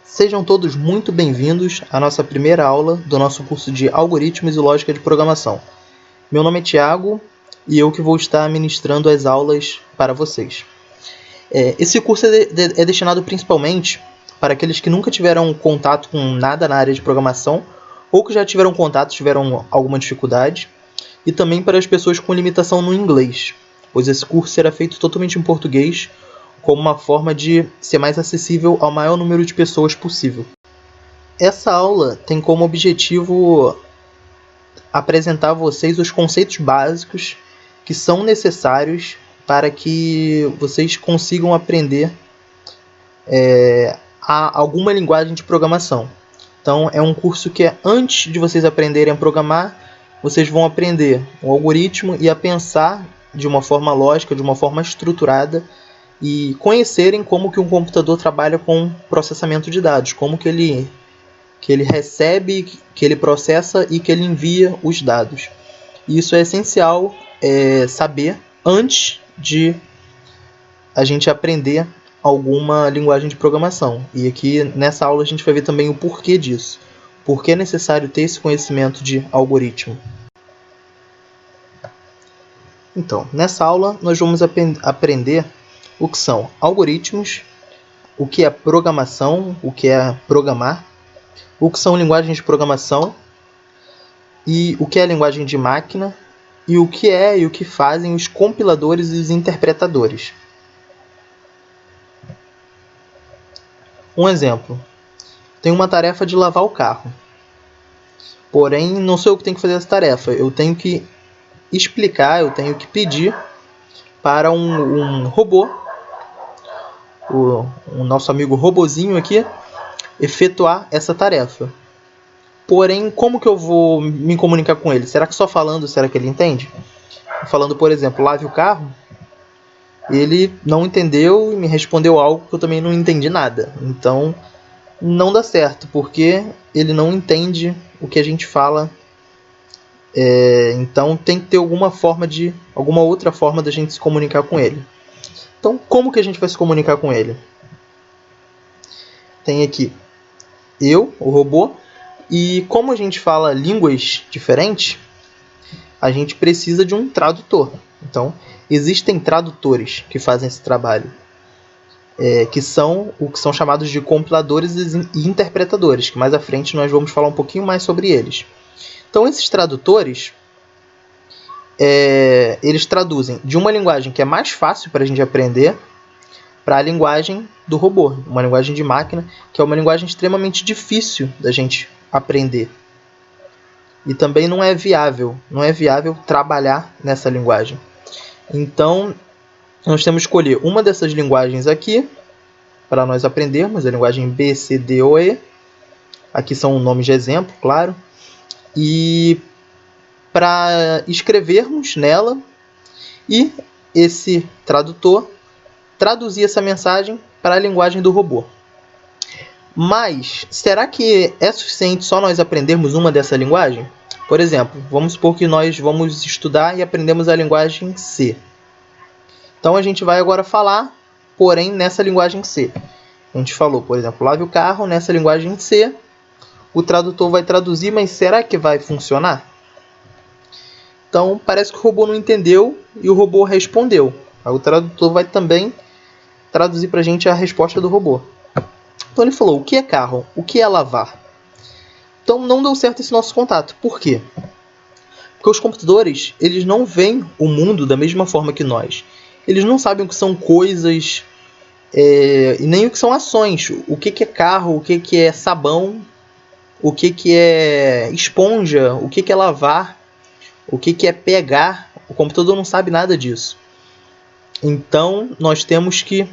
Sejam todos muito bem-vindos à nossa primeira aula do nosso curso de Algoritmos e Lógica de Programação. Meu nome é Thiago e eu que vou estar ministrando as aulas para vocês. Esse curso é destinado principalmente para aqueles que nunca tiveram contato com nada na área de programação ou que já tiveram contato, tiveram alguma dificuldade, e também para as pessoas com limitação no inglês, pois esse curso será feito totalmente em português, como uma forma de ser mais acessível ao maior número de pessoas possível. Essa aula tem como objetivo apresentar a vocês os conceitos básicos que são necessários para que vocês consigam aprender alguma linguagem de programação. Então, é um curso que antes de vocês aprenderem a programar, vocês vão aprender o algoritmo e a pensar de uma forma lógica, de uma forma estruturada, e conhecerem como que um computador trabalha com processamento de dados, como que ele recebe, que ele processa e que ele envia os dados. E isso é essencial saber antes de a gente aprender alguma linguagem de programação. E aqui nessa aula a gente vai ver também o porquê disso. Por que é necessário ter esse conhecimento de algoritmo? Então, nessa aula nós vamos aprender o que são algoritmos, o que é programação, o que é programar, o que são linguagens de programação e o que é linguagem de máquina, e o que é e o que fazem os compiladores e os interpretadores. Um exemplo: tem uma tarefa de lavar o carro. Porém, não sou eu que tenho que fazer essa tarefa. Eu tenho que explicar, eu tenho que pedir para um robô, o nosso amigo robozinho aqui, efetuar essa tarefa. Porém, como que eu vou me comunicar com ele? Será que só falando, será que ele entende? Falando, por exemplo, lave o carro, ele não entendeu e me respondeu algo que eu também não entendi nada. Então, não dá certo, porque ele não entende o que a gente fala. Então, tem que ter alguma outra forma da gente se comunicar com ele. Então, como que a gente vai se comunicar com ele? Tem aqui eu, o robô, e como a gente fala línguas diferentes, a gente precisa de um tradutor. Então, existem tradutores que fazem esse trabalho, que são chamados de compiladores e interpretadores, que mais à frente nós vamos falar um pouquinho mais sobre eles. Então, esses tradutores, eles traduzem de uma linguagem que é mais fácil para a gente aprender para a linguagem do robô, uma linguagem de máquina, que é uma linguagem extremamente difícil da gente aprender. E também não é viável trabalhar nessa linguagem. Então, nós temos que escolher uma dessas linguagens aqui para nós aprendermos, a linguagem B, C, D ou E. Aqui são nomes de exemplo, claro. E para escrevermos nela, e esse tradutor traduzir essa mensagem para a linguagem do robô. Mas, será que é suficiente só nós aprendermos uma dessa linguagem? Por exemplo, vamos supor que nós vamos estudar e aprendemos a linguagem C. Então, a gente vai agora falar, porém, nessa linguagem C. A gente falou, por exemplo, lave o carro nessa linguagem C. O tradutor vai traduzir, mas será que vai funcionar? Então, parece que o robô não entendeu e o robô respondeu. Aí o tradutor vai também traduzir para a gente a resposta do robô. Então ele falou, o que é carro? O que é lavar? Então não deu certo esse nosso contato. Por quê? Porque os computadores, eles não veem o mundo da mesma forma que nós. Eles não sabem o que são coisas e nem o que são ações. O que é carro, o que é sabão, o que é esponja, o que é lavar, o que é pegar. O computador não sabe nada disso. Então, nós temos que,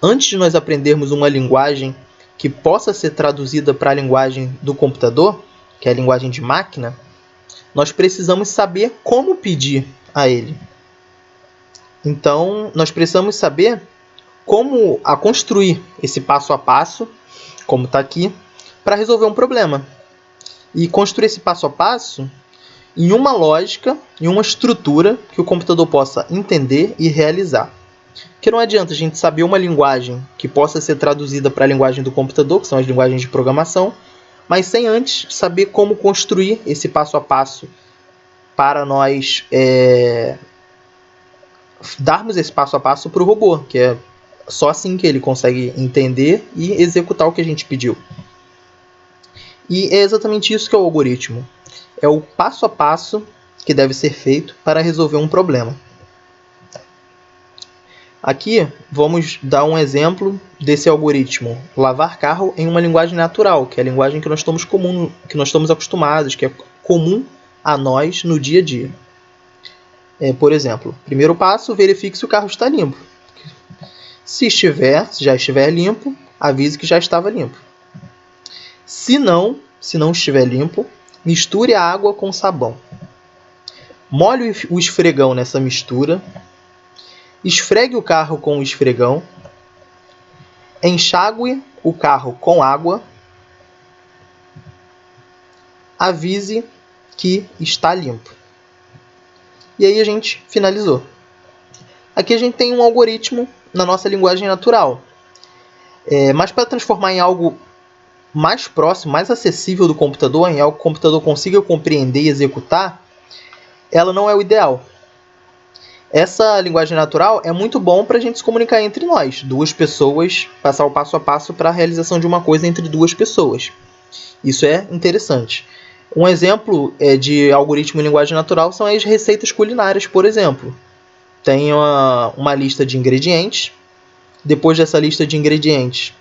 antes de nós aprendermos uma linguagem que possa ser traduzida para a linguagem do computador, que é a linguagem de máquina, nós precisamos saber como pedir a ele. Então, nós precisamos saber como construir esse passo a passo, como está aqui, para resolver um problema. E construir esse passo a passo em uma lógica, em uma estrutura que o computador possa entender e realizar. Porque não adianta a gente saber uma linguagem que possa ser traduzida para a linguagem do computador, que são as linguagens de programação, mas sem antes saber como construir esse passo a passo para nós darmos esse passo a passo para o robô, que é só assim que ele consegue entender e executar o que a gente pediu. E é exatamente isso que é o algoritmo. É o passo a passo que deve ser feito para resolver um problema. Aqui vamos dar um exemplo desse algoritmo, lavar carro em uma linguagem natural, que é a linguagem que nós estamos acostumados, que é comum a nós no dia a dia. Por exemplo, primeiro passo, verifique se o carro está limpo. Se já estiver limpo, avise que já estava limpo. Se não estiver limpo, misture a água com sabão. Molhe o esfregão nessa mistura. Esfregue o carro com o esfregão. Enxague o carro com água. Avise que está limpo. E aí a gente finalizou. Aqui a gente tem um algoritmo na nossa linguagem natural. Mas para transformar em algo mais próximo, mais acessível do computador, em algo que o computador consiga compreender e executar, ela não é o ideal. Essa linguagem natural é muito bom para a gente se comunicar entre nós, duas pessoas, passar o passo a passo para a realização de uma coisa entre duas pessoas. Isso é interessante. Um exemplo de algoritmo em linguagem natural são as receitas culinárias, por exemplo. Tem uma lista de ingredientes. Depois dessa lista de ingredientes,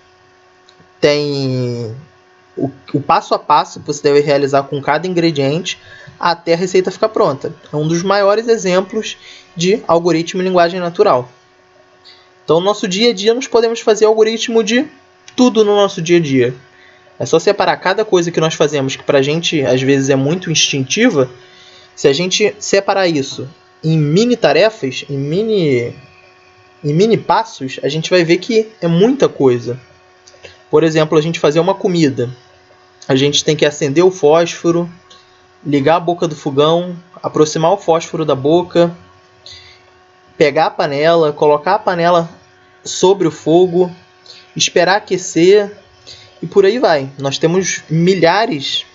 tem o passo a passo que você deve realizar com cada ingrediente até a receita ficar pronta. É um dos maiores exemplos de algoritmo em linguagem natural. Então, no nosso dia a dia, nós podemos fazer algoritmo de tudo no nosso dia a dia. É só separar cada coisa que nós fazemos, que para a gente, às vezes, é muito instintiva. Se a gente separar isso em mini tarefas, em mini passos, a gente vai ver que é muita coisa. Por exemplo, a gente fazer uma comida. A gente tem que acender o fósforo, ligar a boca do fogão, aproximar o fósforo da boca, pegar a panela, colocar a panela sobre o fogo, esperar aquecer e por aí vai. Nós temos milhares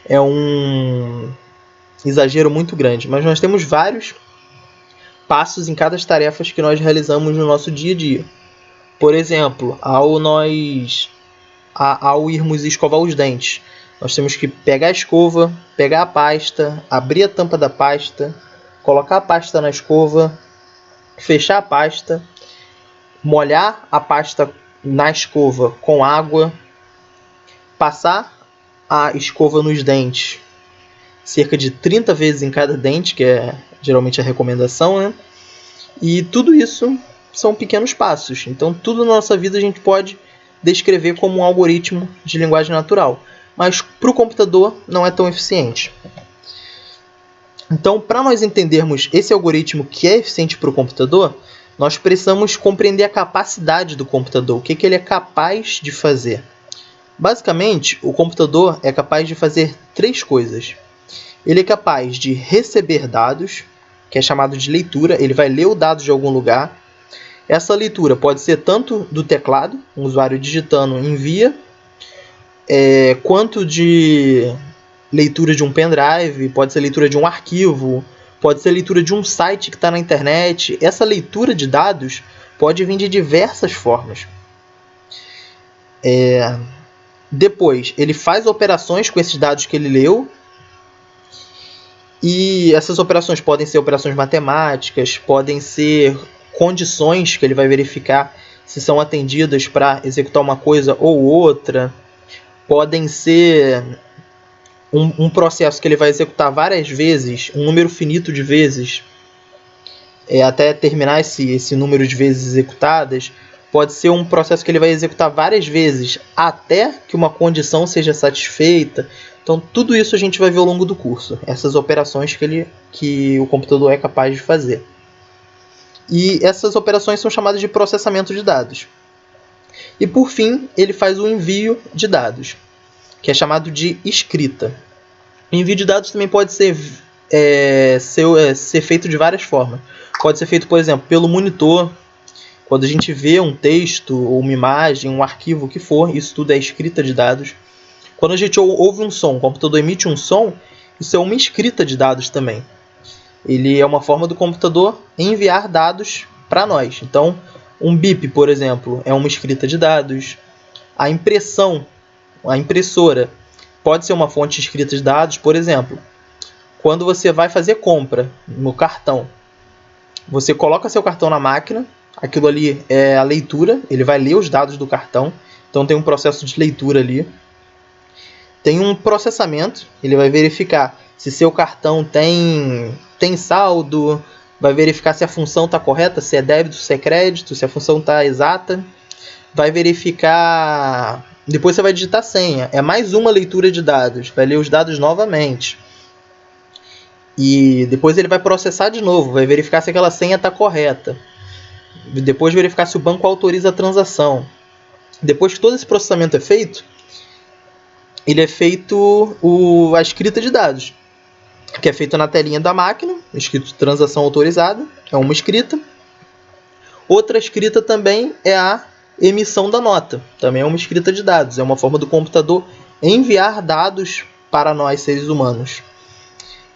é um exagero muito grande, mas nós temos vários passos em cada tarefa que nós realizamos no nosso dia a dia. Por exemplo, ao irmos escovar os dentes, nós temos que pegar a escova, pegar a pasta, abrir a tampa da pasta, colocar a pasta na escova, fechar a pasta, molhar a pasta na escova com água, passar a escova nos dentes cerca de 30 vezes em cada dente, que é geralmente a recomendação, né? E tudo isso são pequenos passos. Então, tudo na nossa vida a gente pode descrever como um algoritmo de linguagem natural. Mas para o computador não é tão eficiente. Então, para nós entendermos esse algoritmo que é eficiente para o computador, nós precisamos compreender a capacidade do computador, o que ele é capaz de fazer. Basicamente, o computador é capaz de fazer 3 coisas. Ele é capaz de receber dados, que é chamado de leitura. Ele vai ler o dado de algum lugar. Essa leitura pode ser tanto do teclado, um usuário digitando envia, quanto de leitura de um pendrive, pode ser leitura de um arquivo, pode ser leitura de um site que está na internet. Essa leitura de dados pode vir de diversas formas. Depois, ele faz operações com esses dados que ele leu. E essas operações podem ser operações matemáticas, podem ser condições que ele vai verificar se são atendidas para executar uma coisa ou outra. Podem ser um processo que ele vai executar várias vezes, um número finito de vezes, até terminar esse número de vezes executadas. Pode ser um processo que ele vai executar várias vezes até que uma condição seja satisfeita. Então, tudo isso a gente vai ver ao longo do curso. Essas operações que o computador é capaz de fazer. E essas operações são chamadas de processamento de dados. E, por fim, ele faz o envio de dados, que é chamado de escrita. O envio de dados também pode ser ser feito de várias formas. Pode ser feito, por exemplo, pelo monitor. Quando a gente vê um texto, ou uma imagem, um arquivo, o que for, isso tudo é escrita de dados. Quando a gente ouve um som, o computador emite um som, isso é uma escrita de dados também. Ele é uma forma do computador enviar dados para nós. Então, um bip, por exemplo, é uma escrita de dados. A impressão, a impressora, pode ser uma fonte de escrita de dados. Por exemplo, quando você vai fazer compra no cartão, você coloca seu cartão na máquina, aquilo ali é a leitura, ele vai ler os dados do cartão, então tem um processo de leitura ali. Tem um processamento, ele vai verificar se seu cartão tem saldo, vai verificar se a função está correta, se é débito, se é crédito, se a função está exata. Vai verificar... Depois você vai digitar a senha. É mais uma leitura de dados, vai ler os dados novamente. E depois ele vai processar de novo, vai verificar se aquela senha está correta. Depois verificar se o banco autoriza a transação. Depois que todo esse processamento é feito, ele é feito a escrita de dados, que é feita na telinha da máquina, escrito transação autorizada, é uma escrita. Outra escrita também é a emissão da nota, também é uma escrita de dados, é uma forma do computador enviar dados para nós, seres humanos.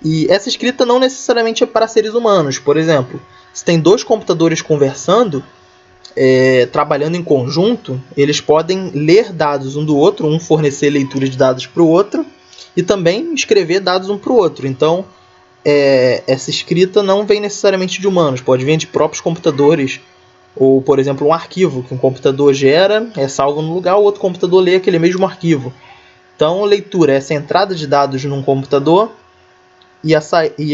E essa escrita não necessariamente é para seres humanos. Por exemplo, se tem dois computadores conversando, trabalhando em conjunto, eles podem ler dados um do outro, um fornecer leitura de dados para o outro e também escrever dados um para o outro. Então, essa escrita não vem necessariamente de humanos, pode vir de próprios computadores, ou, por exemplo, um arquivo que um computador gera, é salvo no lugar, o outro computador lê aquele mesmo arquivo. Então, leitura é essa entrada de dados num computador e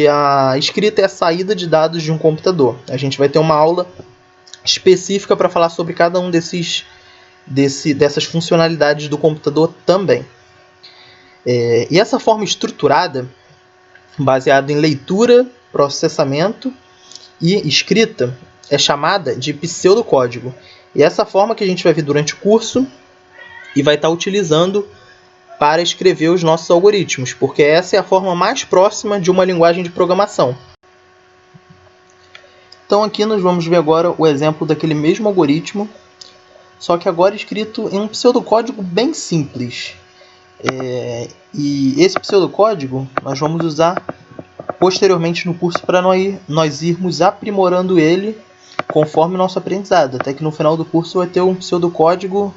a escrita é a saída de dados de um computador. A gente vai ter uma aula específica para falar sobre cada um dessas funcionalidades do computador também. E essa forma estruturada, baseada em leitura, processamento e escrita, é chamada de pseudocódigo. E essa forma que a gente vai ver durante o curso e vai estar utilizando para escrever os nossos algoritmos, porque essa é a forma mais próxima de uma linguagem de programação. Então aqui nós vamos ver agora o exemplo daquele mesmo algoritmo, só que agora escrito em um pseudocódigo bem simples. E esse pseudocódigo nós vamos usar posteriormente no curso para nós irmos aprimorando ele conforme o nosso aprendizado, até que no final do curso vai ter um pseudocódigo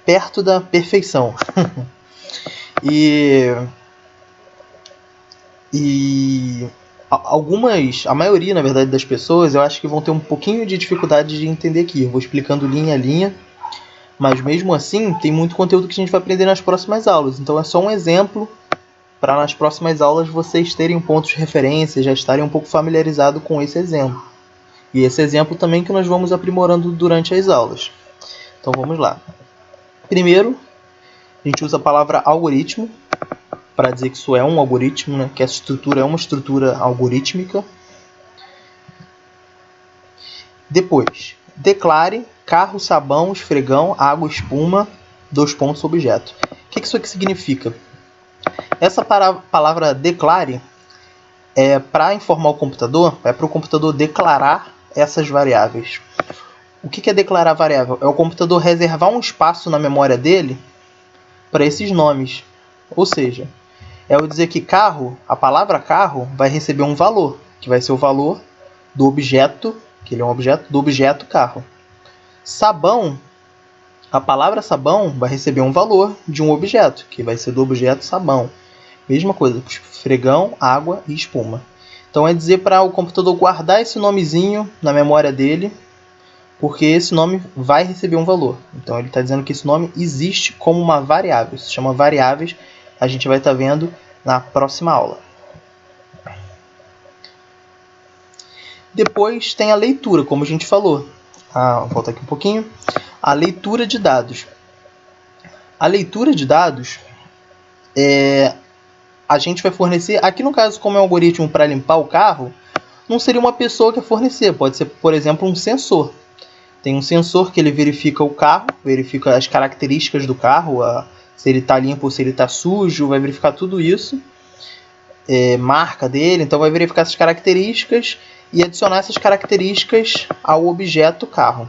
perto da perfeição. A maioria, na verdade, das pessoas, eu acho que vão ter um pouquinho de dificuldade de entender aqui. Eu vou explicando linha a linha, mas mesmo assim tem muito conteúdo que a gente vai aprender nas próximas aulas. Então é só um exemplo para nas próximas aulas vocês terem pontos de referência, já estarem um pouco familiarizados com esse exemplo. E esse exemplo também que nós vamos aprimorando durante as aulas. Então vamos lá. Primeiro, a gente usa a palavra algoritmo para dizer que isso é um algoritmo, né? Que essa estrutura é uma estrutura algorítmica. Depois, declare carro, sabão, esfregão, água, espuma, objeto. O que isso aqui significa? Essa palavra declare é para informar o computador, é para o computador declarar essas variáveis. O que é declarar variável? É o computador reservar um espaço na memória dele para esses nomes. Ou seja, eu dizer que carro, a palavra carro vai receber um valor, que vai ser o valor do objeto, que ele é um objeto, do objeto carro. Sabão, a palavra sabão vai receber um valor de um objeto, que vai ser do objeto sabão. Mesma coisa, esfregão, água e espuma. Então é dizer para o computador guardar esse nomezinho na memória dele, porque esse nome vai receber um valor. Então ele está dizendo que esse nome existe como uma variável. Se chama variáveis, a gente vai estar vendo na próxima aula. Depois tem a leitura, como a gente falou. Volta aqui um pouquinho. A leitura de dados. A leitura de dados a gente vai fornecer, aqui no caso, como é um algoritmo para limpar o carro, não seria uma pessoa que vai fornecer, pode ser, por exemplo, um sensor. Tem um sensor que ele verifica o carro, verifica as características do carro, se ele está limpo ou se ele está sujo, vai verificar tudo isso. marca dele, então vai verificar essas características e adicionar essas características ao objeto carro.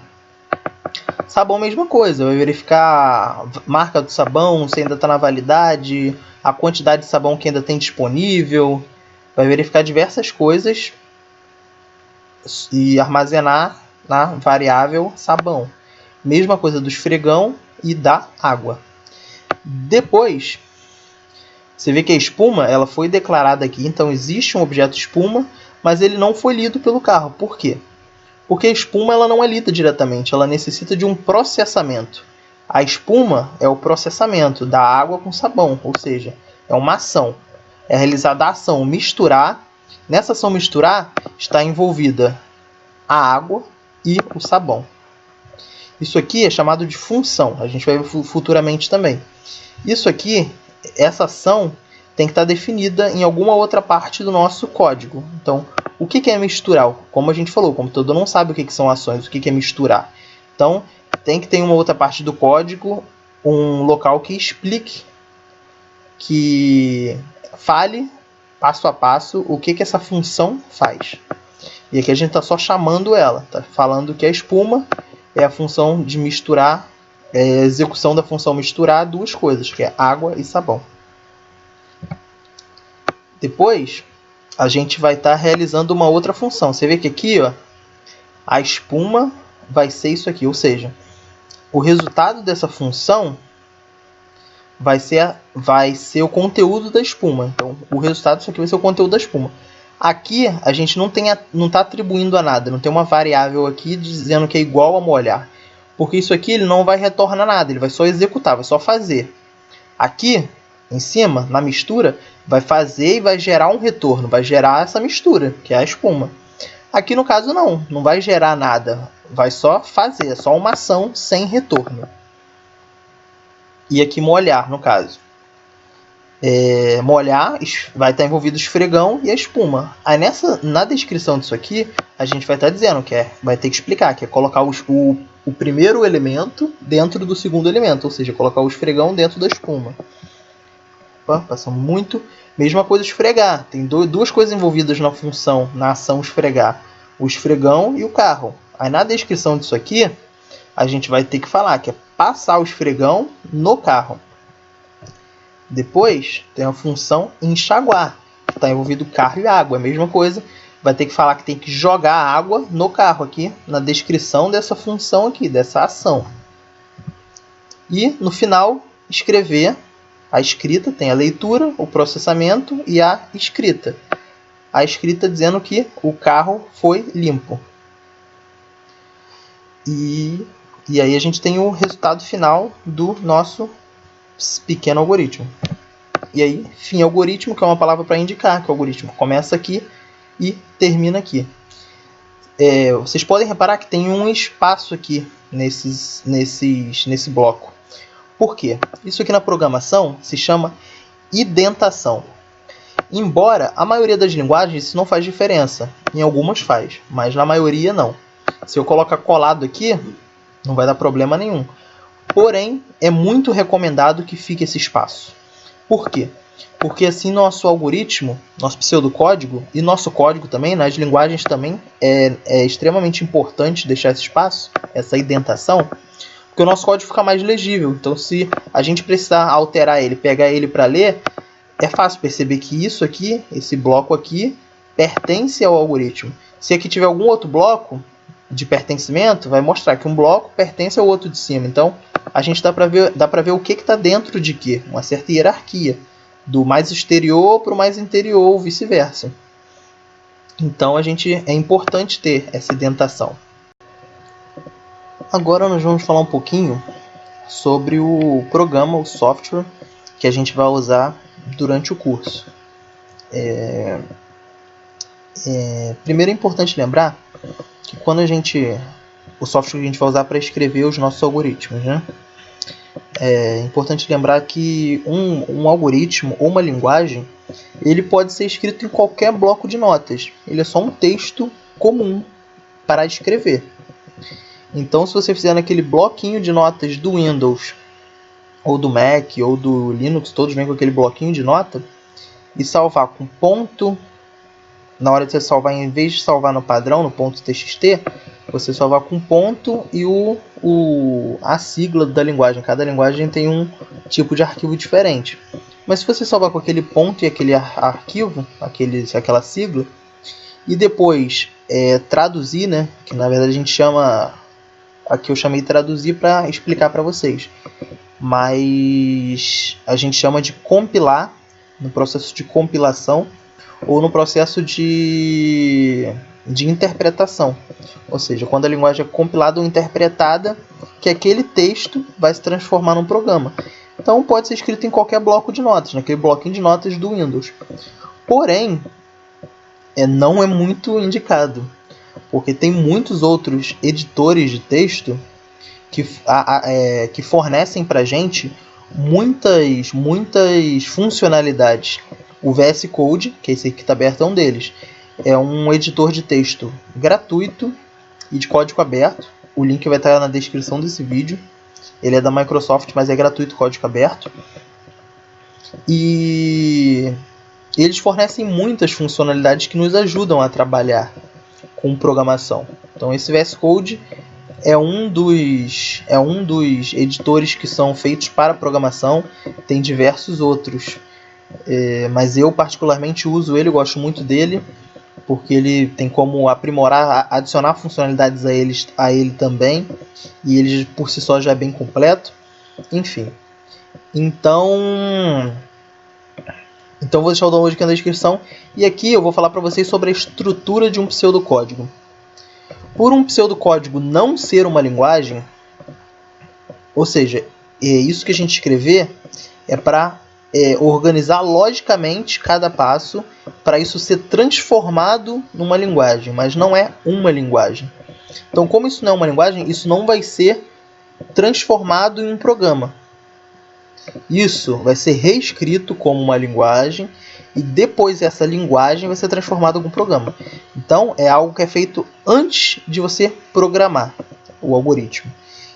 Sabão, mesma coisa, vai verificar a marca do sabão, se ainda está na validade, a quantidade de sabão que ainda tem disponível, vai verificar diversas coisas e armazenar na variável sabão. Mesma coisa do esfregão e da água. Depois, você vê que a espuma ela foi declarada aqui, então existe um objeto espuma, mas ele não foi lido pelo carro. Por quê? Porque a espuma ela não é lida diretamente, ela necessita de um processamento. A espuma é o processamento da água com sabão, ou seja, é uma ação. É realizada a ação misturar. Nessa ação misturar está envolvida a água e o sabão. Isso aqui é chamado de função, a gente vai ver futuramente também. Isso aqui, essa ação tem que estar definida em alguma outra parte do nosso código. Então, o que é misturar? Como a gente falou, o computador não sabe o que são ações, o que é misturar. Então, tem que ter uma outra parte do código, um local que explique, que fale passo a passo o que essa função faz. E aqui a gente está só chamando ela, está falando que a espuma é a função de misturar, é a execução da função misturar duas coisas, que é água e sabão. Depois, a gente vai estar realizando uma outra função. Você vê que aqui, ó, a espuma vai ser isso aqui, ou seja, o resultado dessa função vai ser o conteúdo da espuma. Então, o resultado disso aqui vai ser o conteúdo da espuma. Aqui, a gente não está atribuindo a nada, não tem uma variável aqui dizendo que é igual a molhar. Porque isso aqui ele não vai retornar nada, ele vai só executar, vai só fazer. Aqui, em cima, na mistura, vai fazer e vai gerar um retorno, vai gerar essa mistura, que é a espuma. Aqui no caso não vai gerar nada, vai só fazer, é só uma ação sem retorno. E aqui molhar, no caso. Molhar, vai estar envolvido o esfregão e a espuma. Aí na descrição disso aqui, a gente vai estar dizendo que vai ter que explicar, que é colocar o primeiro elemento dentro do segundo elemento, ou seja, colocar o esfregão dentro da espuma. Opa, passa muito. Mesma coisa esfregar, tem duas coisas envolvidas na função, na ação esfregar, o esfregão e o carro. Aí na descrição disso aqui, a gente vai ter que falar que é passar o esfregão no carro. Depois tem a função enxaguar, que está envolvido carro e água, é a mesma coisa. Vai ter que falar que tem que jogar água no carro aqui, na descrição dessa função aqui, dessa ação. E no final, escrever a escrita, tem a leitura, o processamento e a escrita. A escrita dizendo que o carro foi limpo. E aí a gente tem o resultado final do nosso pequeno algoritmo. E aí, fim algoritmo, que é uma palavra para indicar que o algoritmo começa aqui e termina aqui. Vocês podem reparar que tem um espaço aqui nesse bloco. Por quê? Isso aqui na programação se chama indentação. Embora a maioria das linguagens isso não faz diferença. Em algumas faz, mas na maioria não. Se eu colocar colado aqui, não vai dar problema nenhum. Porém, é muito recomendado que fique esse espaço. Por quê? Porque assim nosso algoritmo, nosso pseudocódigo e nosso código também, nas linguagens também, é extremamente importante deixar esse espaço, essa indentação, porque o nosso código fica mais legível. Então, se a gente precisar alterar ele, pegar ele para ler, é fácil perceber que isso aqui, esse bloco aqui, pertence ao algoritmo. Se aqui tiver algum outro bloco de pertencimento, vai mostrar que um bloco pertence ao outro de cima. Então, a gente dá para ver o que está dentro de quê, uma certa hierarquia, do mais exterior para o mais interior, ou vice-versa. Então, é importante ter essa indentação. Agora nós vamos falar um pouquinho sobre o programa, o software, que a gente vai usar durante o curso. Primeiro é importante lembrar que o software que a gente vai usar para escrever os nossos algoritmos, né? É importante lembrar que um algoritmo ou uma linguagem, ele pode ser escrito em qualquer bloco de notas. Ele é só um texto comum para escrever. Então, se você fizer naquele bloquinho de notas do Windows, ou do Mac, ou do Linux, todos vêm com aquele bloquinho de nota, e salvar com ponto. Na hora de você salvar, em vez de salvar no padrão, no ponto .txt, você salvar com ponto e a sigla da linguagem. Cada linguagem tem um tipo de arquivo diferente. Mas se você salvar com aquele ponto e aquele arquivo, aquela sigla, e depois traduzir, né, que na verdade a gente chama, aqui eu chamei de traduzir para explicar para vocês, mas a gente chama de compilar, no processo de compilação, ou no processo de interpretação. Ou seja, quando a linguagem é compilada ou interpretada, que aquele texto vai se transformar num programa. Então pode ser escrito em qualquer bloco de notas, naquele bloquinho de notas do Windows. Porém, não é muito indicado, porque tem muitos outros editores de texto que fornecem para a gente muitas funcionalidades. O VS Code, que é esse aqui que está aberto, é um deles. É um editor de texto gratuito e de código aberto. O link vai estar na descrição desse vídeo. Ele é da Microsoft, mas é gratuito, código aberto. E eles fornecem muitas funcionalidades que nos ajudam a trabalhar com programação. Então esse VS Code é um dos editores que são feitos para programação. Tem diversos outros, mas eu particularmente uso ele, gosto muito dele, porque ele tem como aprimorar, adicionar funcionalidades a ele também, e ele por si só já é bem completo. Enfim, então vou deixar o download aqui na descrição, e aqui eu vou falar para vocês sobre a estrutura de um pseudocódigo. Por um pseudocódigo não ser uma linguagem, ou seja, isso que a gente escrever é para organizar logicamente cada passo para isso ser transformado numa linguagem, mas não é uma linguagem. Então, como isso não é uma linguagem, isso não vai ser transformado em um programa. Isso vai ser reescrito como uma linguagem e depois essa linguagem vai ser transformada em algum programa. Então, é algo que é feito antes de você programar o algoritmo.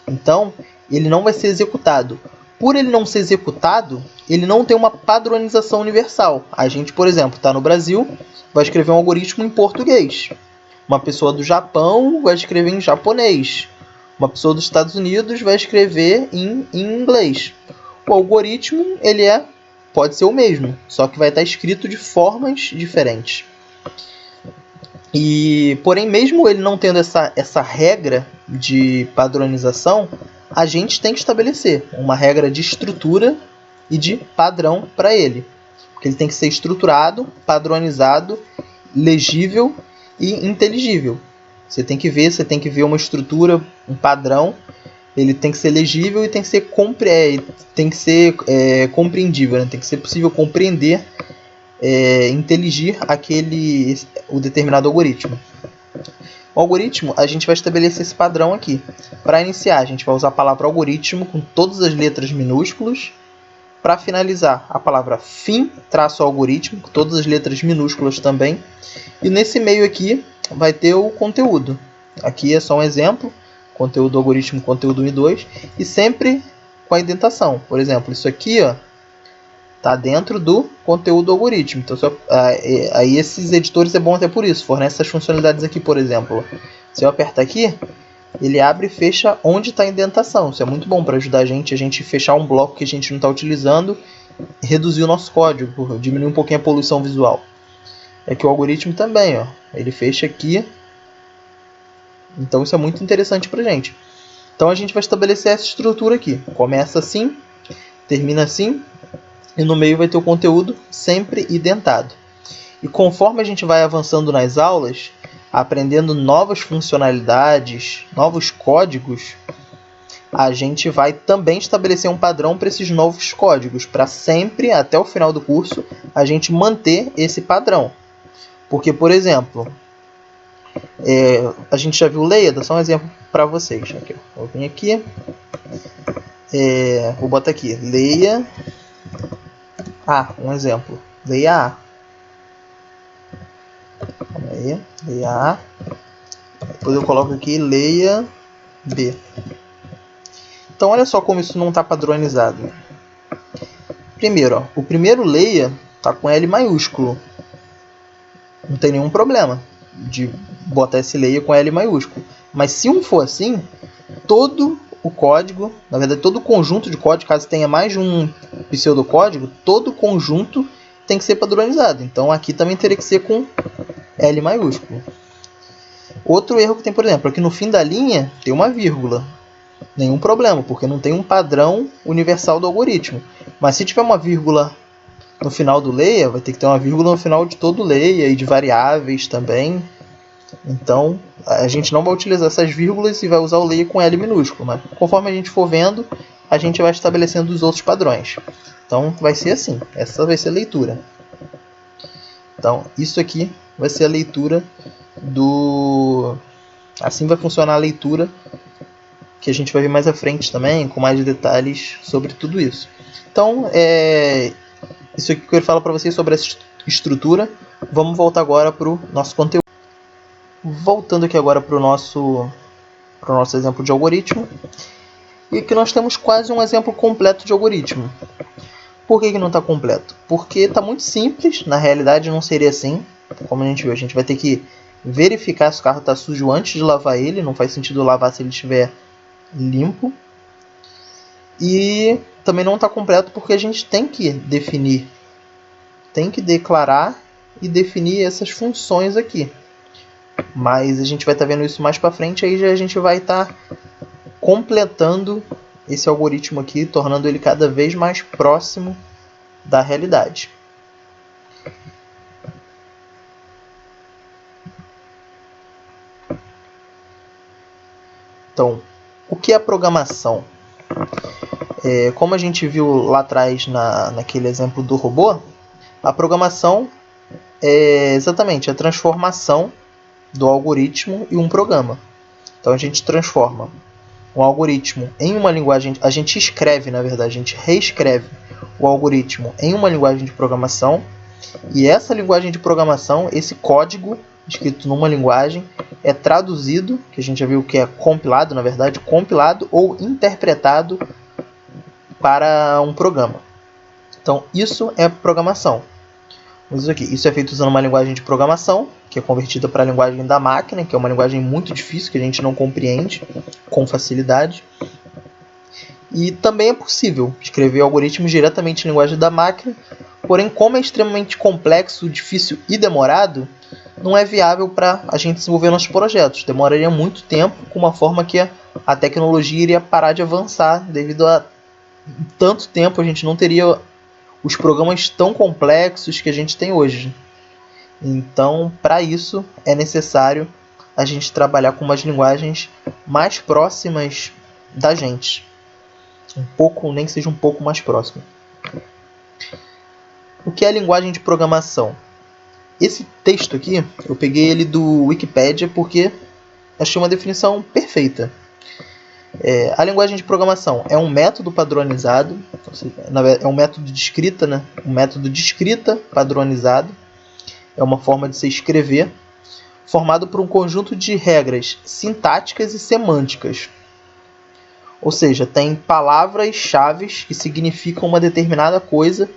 Então, ele não vai ser executado. Por ele não ser executado, ele não tem uma padronização universal. A gente, por exemplo, está no Brasil, vai escrever um algoritmo em português. Uma pessoa do Japão vai escrever em japonês. Uma pessoa dos Estados Unidos vai escrever em inglês. O algoritmo pode ser o mesmo, só que vai estar escrito de formas diferentes. Porém, mesmo ele não tendo essa regra de padronização, a gente tem que estabelecer uma regra de estrutura e de padrão para ele. Porque ele tem que ser estruturado, padronizado, legível e inteligível. Você tem que ver uma estrutura, um padrão. Ele tem que ser legível e tem que ser compreendível, né? Tem que ser possível compreender, inteligir o determinado algoritmo. O algoritmo, a gente vai estabelecer esse padrão aqui. Para iniciar, a gente vai usar a palavra algoritmo com todas as letras minúsculas. Para finalizar, a palavra fim, algoritmo, com todas as letras minúsculas também. E nesse meio aqui vai ter o conteúdo. Aqui é só um exemplo. Conteúdo do algoritmo, conteúdo 1 e 2. E sempre com a indentação. Por exemplo, isso aqui está dentro do conteúdo do algoritmo. Então, aí esses editores é bom até por isso. Fornece essas funcionalidades aqui, por exemplo. Se eu apertar aqui, ele abre e fecha onde está a indentação. Isso é muito bom para ajudar a gente fechar um bloco que a gente não está utilizando e reduzir o nosso código, diminuir um pouquinho a poluição visual. Aqui o algoritmo também, ele fecha aqui. Então isso é muito interessante para a gente. Então a gente vai estabelecer essa estrutura aqui. Começa assim, termina assim, e no meio vai ter o conteúdo sempre indentado. E conforme a gente vai avançando nas aulas, aprendendo novas funcionalidades, novos códigos, a gente vai também estabelecer um padrão para esses novos códigos, para sempre, até o final do curso, a gente manter esse padrão. Porque, por exemplo, a gente já viu leia, dá só um exemplo para vocês. Aqui, vou vir aqui, vou botar aqui, leia A, um exemplo, leia A. Aí, leia A. Depois eu coloco aqui, leia B. Então olha só como isso não está padronizado. Primeiro, o primeiro leia tá com L maiúsculo. Não tem nenhum problema de botar esse layer com L maiúsculo. Mas se um for assim, todo o código, na verdade todo o conjunto de código, caso tenha mais de um pseudocódigo, todo o conjunto tem que ser padronizado. Então aqui também teria que ser com L maiúsculo. Outro erro que tem, por exemplo, aqui no fim da linha tem uma vírgula. Nenhum problema, porque não tem um padrão universal do algoritmo. Mas se tiver uma vírgula no final do layer, vai ter que ter uma vírgula no final de todo o layer e de variáveis também. Então, a gente não vai utilizar essas vírgulas e vai usar o layer com L minúsculo. Mas conforme a gente for vendo, a gente vai estabelecendo os outros padrões. Então, vai ser assim. Essa vai ser a leitura. Então, isso aqui vai ser a leitura do... Assim vai funcionar a leitura, que a gente vai ver mais à frente também, com mais detalhes sobre tudo isso. Então, isso aqui que eu falo para vocês sobre essa estrutura. Vamos voltar agora para o nosso conteúdo. Voltando aqui agora para o nosso exemplo de algoritmo. E aqui nós temos quase um exemplo completo de algoritmo. Por que não está completo? Porque está muito simples, na realidade não seria assim. Como a gente viu, a gente vai ter que verificar se o carro está sujo antes de lavar ele. Não faz sentido lavar se ele estiver limpo. E também não está completo porque a gente tem que definir, tem que declarar e definir essas funções aqui. Mas a gente vai estar vendo isso mais para frente, aí já a gente vai estar completando esse algoritmo aqui, tornando ele cada vez mais próximo da realidade. Então, o que é programação? Como a gente viu lá atrás naquele exemplo do robô, a programação é exatamente a transformação do algoritmo em um programa. Então a gente transforma um algoritmo em uma linguagem, a gente escreve, na verdade, a gente reescreve o algoritmo em uma linguagem de programação, e essa linguagem de programação, esse código escrito numa linguagem, é traduzido, que a gente já viu que é compilado, na verdade, compilado ou interpretado para um programa. Então isso é programação. Isso é feito usando uma linguagem de programação, que é convertida para a linguagem da máquina, que é uma linguagem muito difícil, que a gente não compreende com facilidade. E também é possível escrever algoritmos diretamente em linguagem da máquina, porém, como é extremamente complexo, difícil e demorado, não é viável para a gente desenvolver nossos projetos. Demoraria muito tempo, com uma forma que a tecnologia iria parar de avançar. Devido a tanto tempo, a gente não teria os programas tão complexos que a gente tem hoje. Então, para isso, é necessário a gente trabalhar com umas linguagens mais próximas da gente. Nem que seja um pouco mais próximo. O que é a linguagem de programação? Esse texto aqui, eu peguei ele do Wikipedia porque achei uma definição perfeita. A linguagem de programação é um método padronizado, é um método de escrita, né? Um método de escrita padronizado, é uma forma de se escrever, formado por um conjunto de regras sintáticas e semânticas. Ou seja, tem palavras-chave que significam uma determinada coisa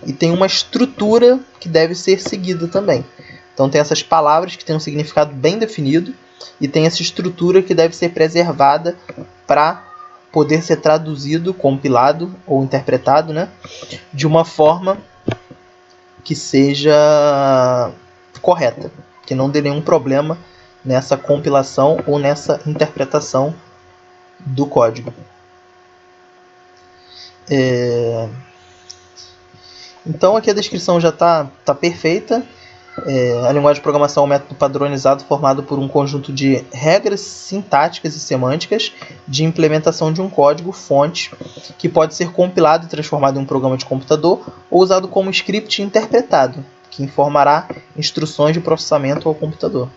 e tem uma estrutura que deve ser seguida também. Então tem essas palavras que têm um significado bem definido e tem essa estrutura que deve ser preservada para poder ser traduzido, compilado ou interpretado, né, de uma forma que seja correta, que não dê nenhum problema nessa compilação ou nessa interpretação do código. Então aqui a descrição já está perfeita. A linguagem de programação é um método padronizado formado por um conjunto de regras sintáticas e semânticas de implementação de um código-fonte que pode ser compilado e transformado em um programa de computador ou usado como script interpretado, que informará instruções de processamento ao computador.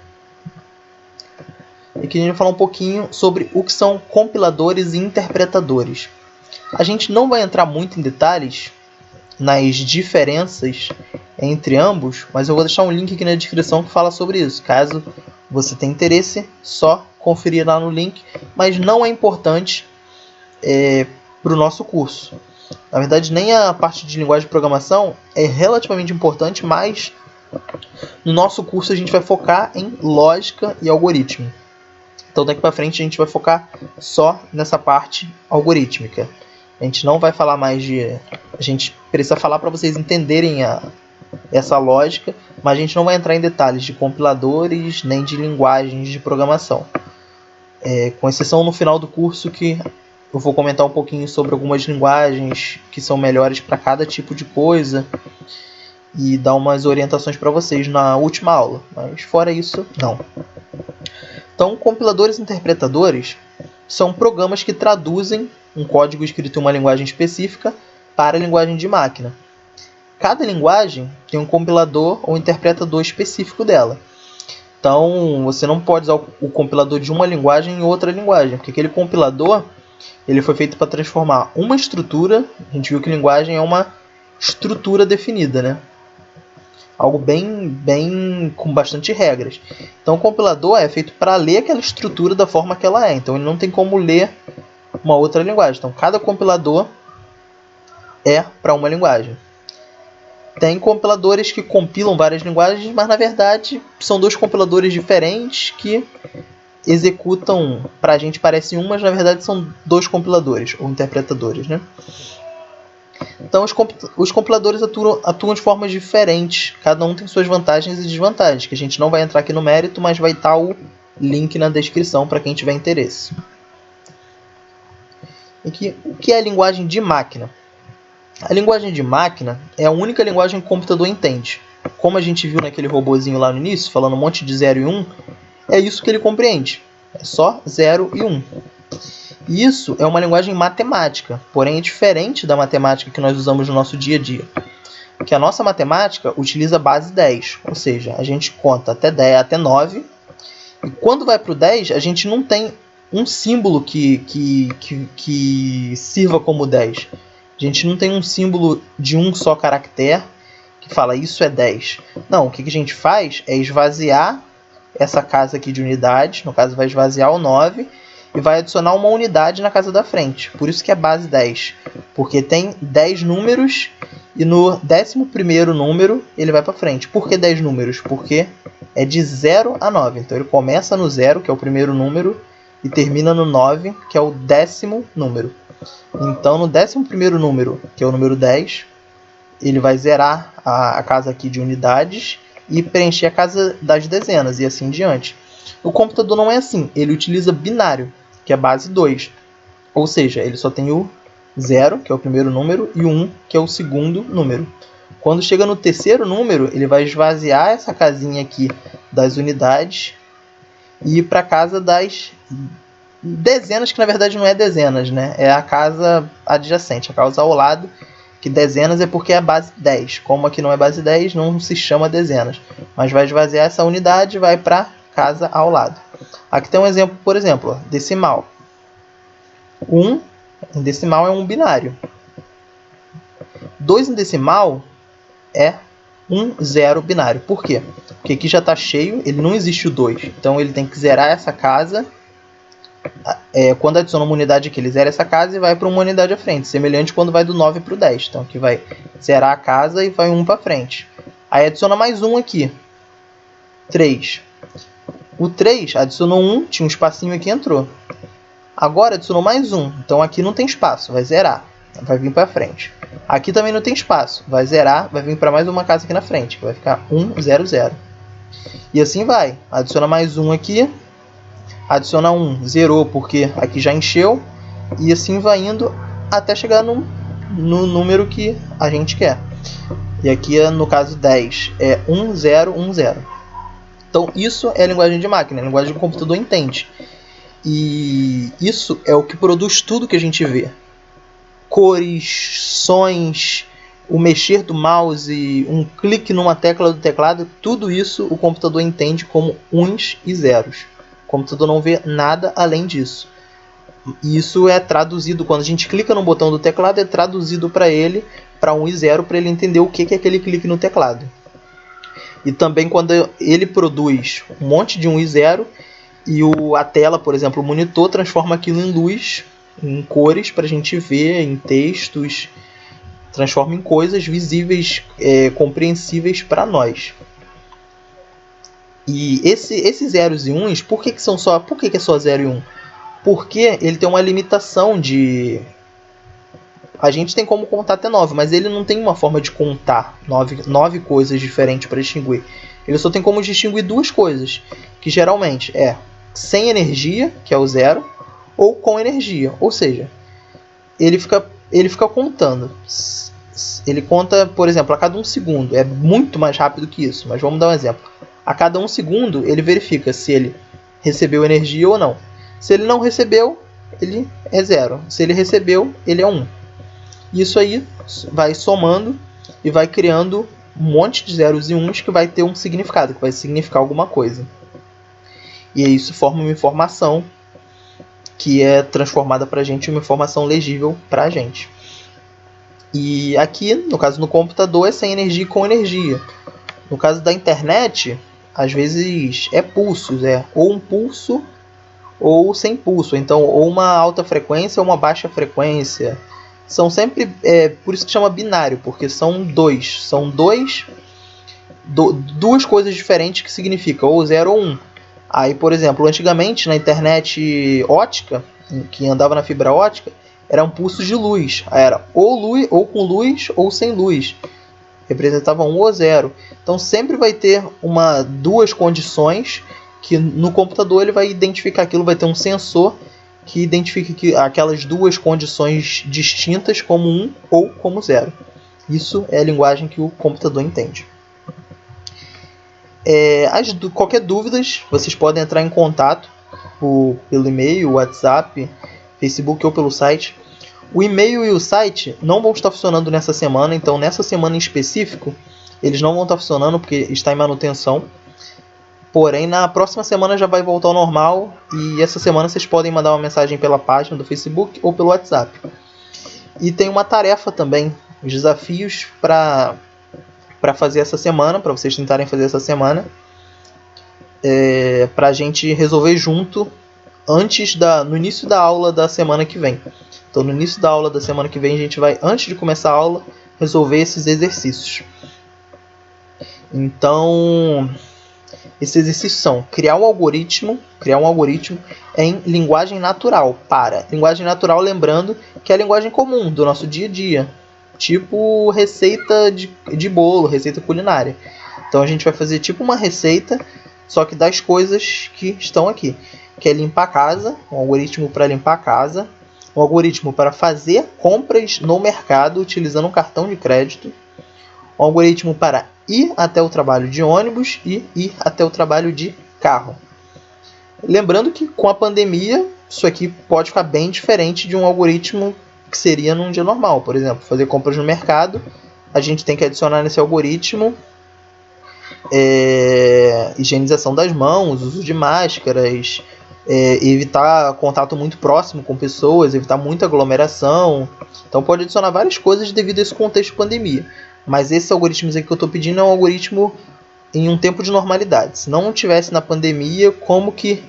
E aqui a gente vai falar um pouquinho sobre o que são compiladores e interpretadores. A gente não vai entrar muito em detalhes nas diferenças entre ambos, mas eu vou deixar um link aqui na descrição que fala sobre isso. Caso você tenha interesse, só conferir lá no link, mas não é importante para o nosso curso. Na verdade, nem a parte de linguagem de programação é relativamente importante, mas no nosso curso a gente vai focar em lógica e algoritmo. Então daqui para frente a gente vai focar só nessa parte algorítmica. A gente não vai falar mais de... A gente precisa falar para vocês entenderem essa lógica, mas a gente não vai entrar em detalhes de compiladores nem de linguagens de programação. Com exceção no final do curso, que eu vou comentar um pouquinho sobre algumas linguagens que são melhores para cada tipo de coisa e dar umas orientações para vocês na última aula, mas fora isso, não. Então, compiladores e interpretadores são programas que traduzem um código escrito em uma linguagem específica para a linguagem de máquina. Cada linguagem tem um compilador ou interpretador específico dela. Então, você não pode usar o compilador de uma linguagem em outra linguagem, porque aquele compilador ele foi feito para transformar uma estrutura. A gente viu que linguagem é uma estrutura definida, né? Algo bem com bastante regras. Então, o compilador é feito para ler aquela estrutura da forma que ela é. Então, ele não tem como ler uma outra linguagem. Então, cada compilador é para uma linguagem. Tem compiladores que compilam várias linguagens, mas na verdade são dois compiladores diferentes que executam, pra gente parece um, mas na verdade são dois compiladores ou interpretadores, né? Então os compiladores atuam de formas diferentes, cada um tem suas vantagens e desvantagens, que a gente não vai entrar aqui no mérito, mas vai estar o link na descrição para quem tiver interesse. Aqui, o que é a linguagem de máquina? A linguagem de máquina é a única linguagem que o computador entende. Como a gente viu naquele robozinho lá no início, falando um monte de 0 e 1, é isso que ele compreende. É só 0 e 1. Isso é uma linguagem matemática, porém é diferente da matemática que nós usamos no nosso dia a dia. Porque a nossa matemática utiliza a base 10, ou seja, a gente conta até 10, até 9, e quando vai para o 10, a gente não tem um símbolo que sirva como 10. A gente não tem um símbolo de um só caractere que fala isso é 10. Não, o que a gente faz é esvaziar essa casa aqui de unidade, no caso vai esvaziar o 9, e vai adicionar uma unidade na casa da frente. Por isso que é base 10, porque tem 10 números e no 11º número ele vai para frente. Por que 10 números? Porque é de 0 a 9. Então ele começa no 0, que é o primeiro número, e termina no 9, que é o 10º número. Então, no 11º número, que é o número 10, ele vai zerar a casa aqui de unidades e preencher a casa das dezenas, e assim em diante. O computador não é assim, ele utiliza binário, que é base 2. Ou seja, ele só tem o 0, que é o primeiro número, e o 1, que é o segundo número. Quando chega no terceiro número, ele vai esvaziar essa casinha aqui das unidades e ir para a casa das dezenas, que na verdade não é dezenas, né? É a casa adjacente, a casa ao lado, que dezenas é porque é a base 10. Como aqui não é base 10, não se chama dezenas. Mas vai esvaziar essa unidade e vai para a casa ao lado. Aqui tem um exemplo, por exemplo, ó, decimal. 1 em decimal é um binário. 2 em decimal é um 0 binário. Por quê? Porque aqui já está cheio, ele não existe o 2. Então ele tem que zerar essa casa. Quando adiciona uma unidade aqui, ele zera essa casa e vai para uma unidade à frente. Semelhante quando vai do 9 para o 10. Então aqui vai zerar a casa e vai 1 para frente. Aí adiciona mais um aqui. 3. O 3 adicionou 1, tinha um espacinho aqui e entrou. Agora adicionou mais um. Então aqui não tem espaço, vai zerar. Vai vir para frente. Aqui também não tem espaço. Vai zerar, vai vir para mais uma casa aqui na frente. Vai ficar 1, 0, 0. E assim vai. Adiciona mais um aqui. Adiciona 1, zerou porque aqui já encheu. E assim vai indo até chegar no número que a gente quer. E aqui, no caso 10, é 1, 0, 1, 0. Então isso é a linguagem de máquina. A linguagem que o computador entende. E isso é o que produz tudo que a gente vê. Cores, sons, o mexer do mouse, um clique numa tecla do teclado, tudo isso o computador entende como uns e zeros. O computador não vê nada além disso. E isso é traduzido, quando a gente clica no botão do teclado, é traduzido para ele, para 1 e 0, para ele entender o que é aquele clique no teclado. E também quando ele produz um monte de 1 e 0, e a tela, por exemplo, o monitor transforma aquilo em luz, em cores para a gente ver, em textos, transforma em coisas visíveis, compreensíveis para nós. E esses zeros e uns, por que é só 0 e 1? Porque ele tem uma limitação de... A gente tem como contar até 9, mas ele não tem uma forma de contar 9 coisas diferentes para distinguir. Ele só tem como distinguir 2 coisas, que geralmente é sem energia, que é o 0, ou com energia. Ou seja, ele fica contando. Ele conta, por exemplo, a cada 1 segundo. É muito mais rápido que isso, mas vamos dar um exemplo. A cada 1 segundo, ele verifica se ele recebeu energia ou não. Se ele não recebeu, ele é 0. Se ele recebeu, ele é 1. Isso aí vai somando e vai criando um monte de zeros e uns que vai ter um significado, que vai significar alguma coisa. E isso forma uma informação que é transformada para a gente em uma informação legível para a gente. E aqui, no caso no computador, é sem energia e com energia. No caso da internet, às vezes é pulsos, ou um pulso ou sem pulso. Então, ou uma alta frequência ou uma baixa frequência. São sempre, por isso que chama binário, porque são duas coisas diferentes que significam ou 0 ou 1. Aí, por exemplo, antigamente na internet ótica, que andava na fibra ótica, era um pulso de luz. Era ou com luz ou sem luz. Representava 1 ou 0. Então sempre vai ter duas condições que no computador ele vai identificar aquilo, vai ter um sensor que identifica aquelas duas condições distintas como 1 ou como 0. Isso é a linguagem que o computador entende. Qualquer dúvida, vocês podem entrar em contato pelo e-mail, WhatsApp, Facebook ou pelo site. O e-mail e o site não vão estar funcionando nessa semana, então nessa semana em específico eles não vão estar funcionando porque está em manutenção. Porém, na próxima semana já vai voltar ao normal e essa semana vocês podem mandar uma mensagem pela página do Facebook ou pelo WhatsApp. E tem uma tarefa também, os desafios para fazer essa semana, para vocês tentarem fazer essa semana, para a gente resolver junto no início da aula da semana que vem. Então, no início da aula da semana que vem, a gente vai, antes de começar a aula, resolver esses exercícios. Então, esses exercícios são criar um algoritmo em linguagem natural. Linguagem natural, lembrando que é a linguagem comum do nosso dia a dia. Tipo receita de bolo, receita culinária. Então, a gente vai fazer tipo uma receita, só que das coisas que estão aqui. Que é limpar a casa, um algoritmo para limpar a casa. Um algoritmo para fazer compras no mercado utilizando um cartão de crédito. Um algoritmo para ir até o trabalho de ônibus e ir até o trabalho de carro. Lembrando que com a pandemia, isso aqui pode ficar bem diferente de um algoritmo que seria num dia normal. Por exemplo, fazer compras no mercado, a gente tem que adicionar nesse algoritmo higienização das mãos, uso de máscaras, evitar contato muito próximo com pessoas, evitar muita aglomeração. Então pode adicionar várias coisas devido a esse contexto de pandemia. Mas esse algoritmo aqui que eu estou pedindo é um algoritmo em um tempo de normalidade. Se não tivesse na pandemia, como que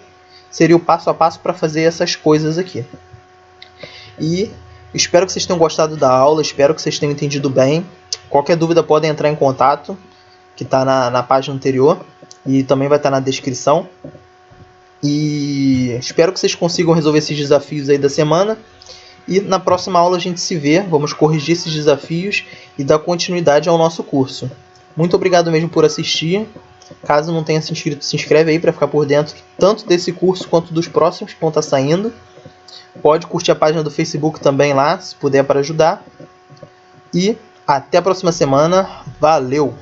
seria o passo a passo para fazer essas coisas aqui? E espero que vocês tenham gostado da aula, espero que vocês tenham entendido bem. Qualquer dúvida podem entrar em contato, que está na página anterior e também vai estar na descrição. E espero que vocês consigam resolver esses desafios aí da semana. E na próxima aula a gente se vê, vamos corrigir esses desafios e dar continuidade ao nosso curso. Muito obrigado mesmo por assistir. Caso não tenha se inscrito, se inscreve aí para ficar por dentro tanto desse curso quanto dos próximos que vão estar saindo. Pode curtir a página do Facebook também lá, se puder, para ajudar. E até a próxima semana. Valeu!